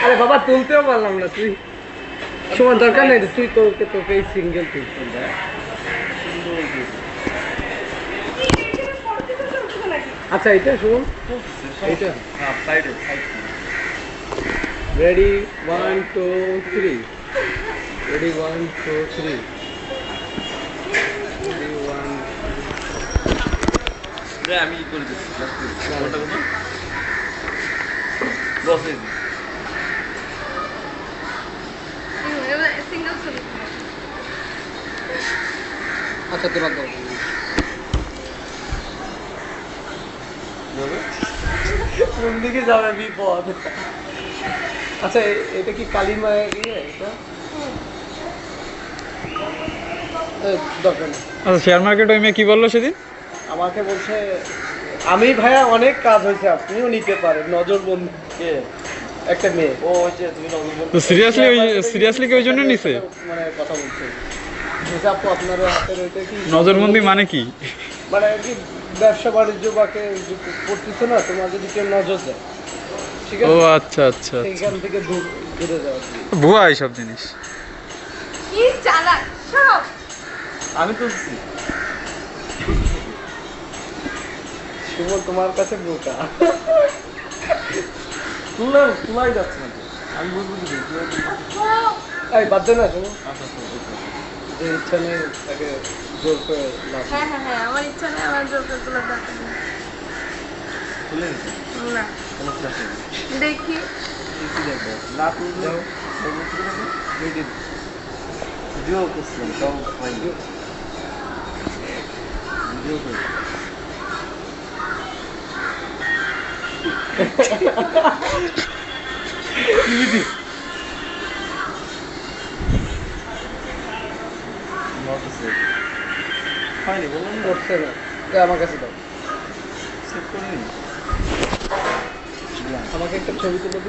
আরে বাবা তুলতেও পারলাম না, তুই সময় দরকার নেই, তুই তোকে সিঙ্গেল তুলতে। আচ্ছা এটা শুনুন, এইটা রেডি 1 2 3, রেডি 1 2 3, রেডি 1 আমি করে দিচ্ছি আচ্ছা তোরা দাও। কোন দিকে যাবে বিপদ? আচ্ছা এটা কি কালিমায়ের এটা দরকার নেই। আচ্ছা শেয়ার মার্কেট ওই মেয়ে কি বললো সেদিন? আমাকে বলছে আমি ভাইয়া অনেক কাজ হয়েছে, আপনিও নিতে পারেন, নজরবন্দি একটা মেয়ে। ও হচ্ছে তুমি নজরবন্দি। তো সিরিয়াসলি কি ওই জন্য নিছে? মানে কথা বলছে আপু আপনার হাতের ওইটা কি নজরবন্দি মানে কি? মানে কি ব্যবসা বাণিজ্য বাকে করতেছে না, তোমার যদি কেউ নজর দেয়, ঠিক ও আছে আচ্ছা আচ্ছা আচ্ছা, সেইখান থেকে দূরে যাওয়া। ভুয়া এইসব জিনিস। কি চালাক সব। আমি তুলছি। সুমন তোমার কাছে বোকা। তুলাই যাচ্ছে না তো। আমি বুঝবো কি এই বাদ দে না সুমন, আচ্ছা যে ইচ্ছা নেই তাকে জোর করে লাভ নেই। হ্যাঁ হ্যাঁ হ্যাঁ, আমার ইচ্ছা নেই, আমার জোর করে তোলার দরকার নেই। তুলে নিতে না কোনো ফ্ল্যাশ নেই। দেখি কি দেখবো না তুললেও ভিডিও করছিলাম তাও হয়নি। ভিডিও করি হয়নি বললাম না, করছে না, আমার কাছে দাও, সেভ করে নিই। আমাকে একটা ছবি তুলে দিও।